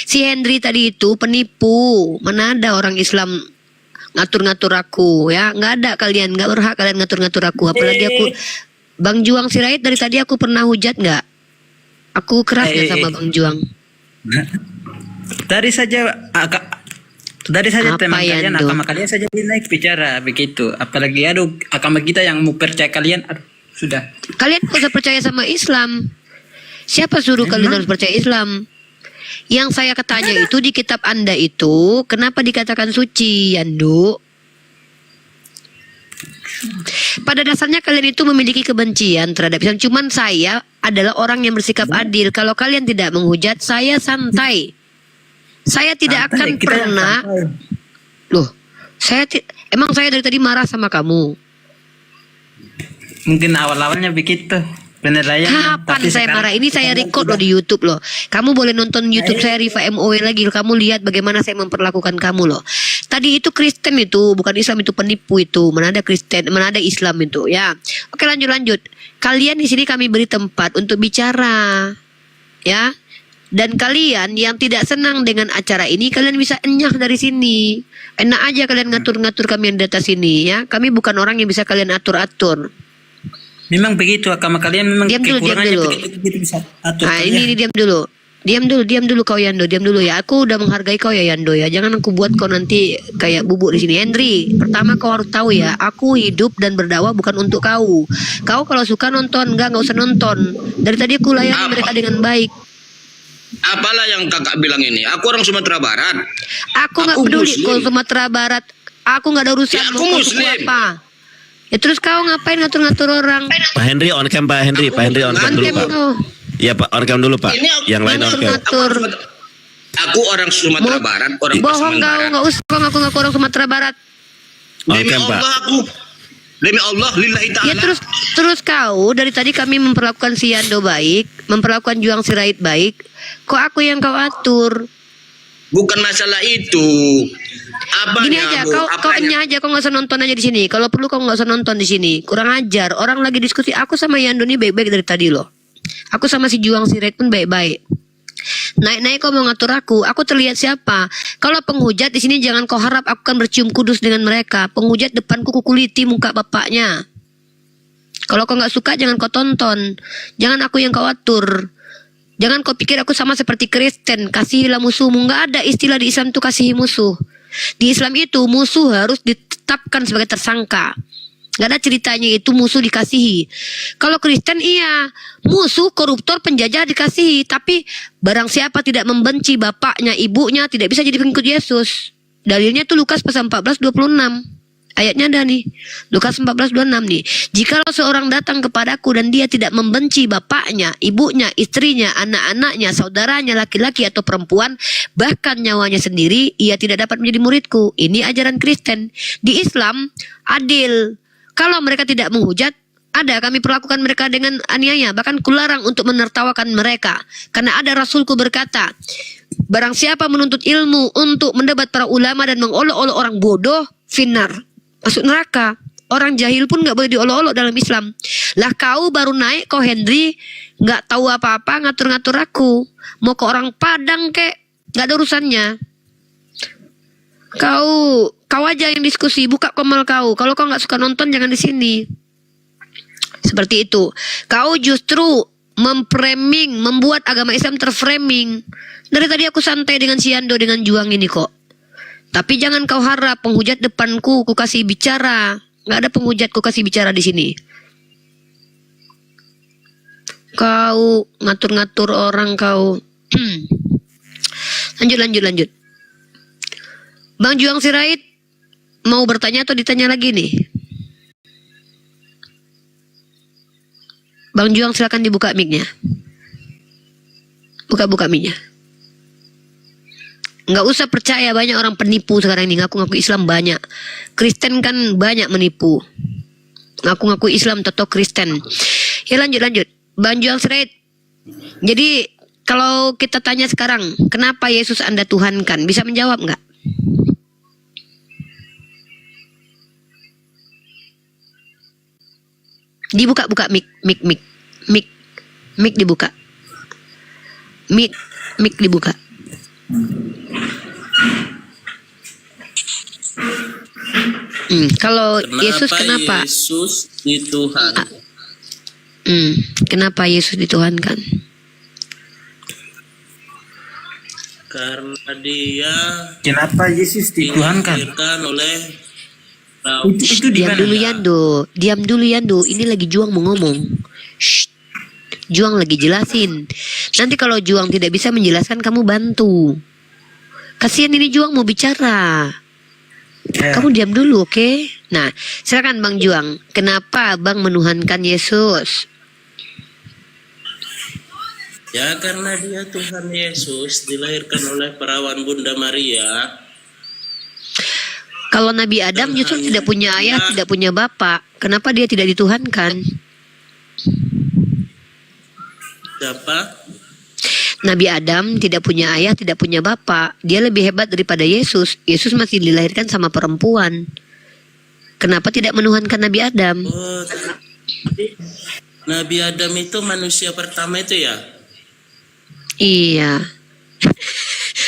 Si Henry tadi itu penipu. Mana ada orang Islam ngatur-ngatur aku ya? Nggak ada kalian, nggak berhak kalian ngatur-ngatur aku. Apalagi aku Bang Juang Sirait dari tadi aku pernah hujat nggak? Aku keras nggak sama Bang Juang? Dari saja Apa, teman kalian, Yando? agama kalian saja naik bicara begitu. Apalagi aduh agama kita yang mau percaya kalian, aduh, sudah. Kalian nggak usah percaya sama Islam. Siapa suruh kalian harus percaya Islam? Yang saya katanya itu di kitab Anda itu kenapa dikatakan suci, Yando? Pada dasarnya kalian itu memiliki kebencian terhadap Islam. Cuman saya adalah orang yang bersikap adil. Kalau kalian tidak menghujat, saya santai. Saya tidak Santai, akan kita yang pernah. santai. Loh, emang saya dari tadi marah sama kamu. Mungkin awal-awalnya begitu penilaian. Kapan saya marah? Ini saya record loh di YouTube loh. Kamu boleh nonton YouTube saya Riva MOW lagi. Kamu lihat bagaimana saya memperlakukan kamu loh. Tadi itu Kristen itu, bukan Islam itu, penipu itu. Mana ada Kristen, mana ada Islam itu ya. Oke lanjut. Kalian di sini kami beri tempat untuk bicara. Ya. Dan kalian yang tidak senang dengan acara ini, kalian bisa enyah dari sini. Enak aja kalian ngatur-ngatur kami yang di atas sini ya. Kami bukan orang yang bisa kalian atur-atur. Memang begitu agama kalian memang Diam dulu. begitu bisa atur. Nah ini diam dulu. Diam dulu kau Yando, diam dulu ya. Aku udah menghargai kau ya Yando ya. Jangan aku buat kau nanti kayak bubuk di sini. Henry, pertama kau harus tahu ya, aku hidup dan berdakwah bukan untuk kau. Kau kalau suka nonton, enggak usah nonton. Dari tadi aku layani mereka dengan baik. Apalah yang kakak bilang ini? Aku orang Sumatera Barat. Aku nggak Aku peduli Muslim. kalau Sumatera Barat. Aku nggak ada urusan Ya, aku mau kau suku Muslim. apa. Ya terus kau ngapain ngatur-ngatur orang? Pak Henry on cam Pak Henry on cam dulu Antem Pak. kau. Iya Pak on cam dulu Pak. Ini aku- Yang lain on cam. Ngatur. Aku orang Sumatera Barat, orang Bohong Pasaman kau, Barat. nggak usah kau ngaku-ngaku orang Sumatera Barat. On Demi cam Pak. Allah aku. Demi Allah, lillahi ta'ala. Ya terus kau dari tadi kami memperlakukan si Yando baik, memperlakukan Juang Sirait baik. Kok aku yang kau atur? Bukan masalah itu. Apanya, Gini aja, Bu? kau Apanya? enyah aja, kau nggak usah nonton aja di sini. Kalau perlu kau nggak usah nonton di sini. Kurang ajar. Orang lagi diskusi. Aku sama Yando nih baik-baik dari tadi loh. Aku sama si Juang Sirait pun baik-baik. Naik-naik kau mau ngatur aku terlihat siapa? Kalau penghujat di sini jangan kau harap aku akan bercium kudus dengan mereka. Penghujat depanku kukuliti muka bapaknya. Kalau kau nggak suka jangan kau tonton. Jangan aku yang kau atur. Jangan kau pikir aku sama seperti Kristen. Kasihilah musuhmu. Nggak ada istilah di Islam itu kasihi musuh. Di Islam itu musuh harus ditetapkan sebagai tersangka. Nggak ada ceritanya itu musuh dikasihi. Kalau Kristen iya, musuh, koruptor, penjajah dikasihi. Tapi barang siapa tidak membenci bapaknya, ibunya, tidak bisa jadi pengikut Yesus. Dalilnya tuh Lukas pasal 14:26. Ayatnya ada nih. Lukas 14:26 nih. Jikalau seorang datang kepadaku dan dia tidak membenci bapaknya, ibunya, istrinya, anak-anaknya, saudaranya, laki-laki atau perempuan, bahkan nyawanya sendiri, ia tidak dapat menjadi muridku. Ini ajaran Kristen. Di Islam, adil. Kalau mereka tidak menghujat, kami perlakukan mereka dengan aniaya. Bahkan kularang untuk menertawakan mereka. Karena ada Rasulku berkata, barang siapa menuntut ilmu untuk mendebat para ulama dan mengolok-olok orang bodoh, finar, masuk neraka. Orang jahil pun gak boleh diolok-olok dalam Islam. Lah kau baru naik, kau Henry, gak tahu apa-apa, ngatur-ngatur aku. Mau ke orang Padang kek, gak ada urusannya. Kau aja yang diskusi, buka komal kau. Kalau kau nggak suka nonton, jangan di sini. Seperti itu. Kau justru memframing, membuat agama Islam terframing. Dari tadi aku santai dengan si Ando, dengan Juang ini kok. Tapi jangan kau harap penghujat depanku, ku kasih bicara. Nggak ada penghujat ku kasih bicara di sini. Kau ngatur-ngatur orang kau. Lanjut. Bang Juang Sirait mau bertanya atau ditanya lagi nih? Bang Juang silakan dibuka mic-nya. Buka mic-nya. Nggak usah percaya, banyak orang penipu sekarang ini. Ngaku-ngaku Islam banyak. Kristen kan banyak menipu. Ngaku-ngaku Islam atau Kristen. Ya lanjut. Bang Juang Sirait. Jadi kalau kita tanya sekarang, kenapa Yesus Anda tuhankan? Bisa menjawab nggak? Dibuka mic dibuka. Mic dibuka. Kalau Yesus kenapa? Yesus dituhankan? Kenapa Yesus dituhankan? Karena dia Kenapa Yesus dituhankan? dilahirkan oleh Itu di mana? Diam dulu Yando. Ini lagi Juang mau ngomong. Shh. Juang lagi jelasin. Nanti kalau Juang tidak bisa menjelaskan, kamu bantu. Kasihan ini Juang mau bicara. Kamu diam dulu, oke? Nah, silakan Bang Juang. Kenapa Bang menuhankan Yesus? Ya karena dia Tuhan Yesus dilahirkan oleh perawan Bunda Maria. Kalau Nabi Adam justru tidak punya ayah, tidak punya bapak. Kenapa dia tidak dituhankan? Siapa? Nabi Adam tidak punya ayah, tidak punya bapak. Dia lebih hebat daripada Yesus. Yesus masih dilahirkan sama perempuan. Kenapa tidak menuhankan Nabi Adam? Oh, Nabi Adam itu manusia pertama itu ya? Iya.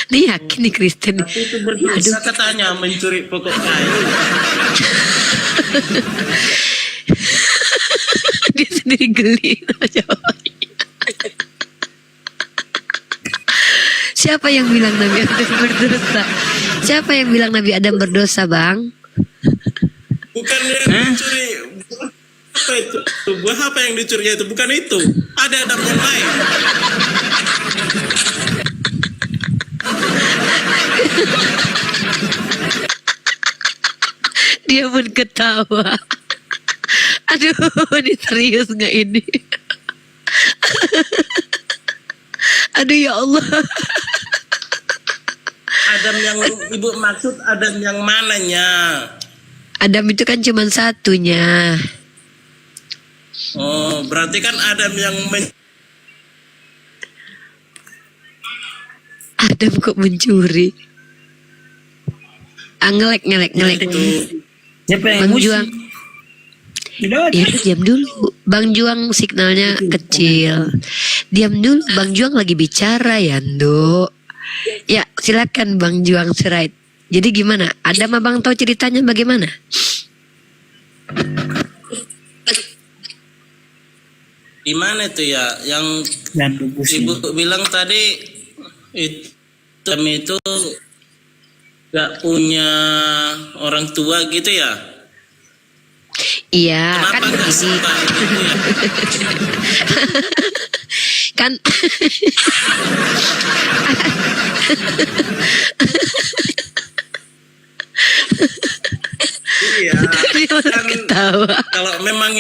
Dia yakin nih Kristen. Tapi itu berdosa katanya mencuri pokok kayu. Dia sendiri geli sama jawabannya. Siapa yang bilang Nabi Adam berdosa? Siapa yang bilang Nabi Adam berdosa, Bang? Bukan yang mencuri. Apa itu? Buah apa yang dicurinya itu? Bukan itu. Ada Adam yang lain. Dia pun ketawa. Aduh, ini serius nggak ini? Aduh ya Allah. Adam yang ibu maksud Adam yang mananya? Adam itu kan cuma satunya. Oh, berarti kan Adam yang Adam kok mencuri? Ngelek. itu. Siapa yang Bang musik? Juang. Tidak ada. Ya udah, diam dulu. Bang Juang signalnya kecil. Diam dulu, Bang Juang lagi bicara ya, Ndo. Ya, silakan Bang Juang Serait. Jadi gimana? Ada mah Bang tahu ceritanya bagaimana? Di mana itu ya yang Dan bagusnya. Ibu bilang tadi kami itu gak punya orang tua gitu ya? Iya, kan Kenapa gak ini suka itu ya? kan Iya, dia malah kan ketawa. kalau memang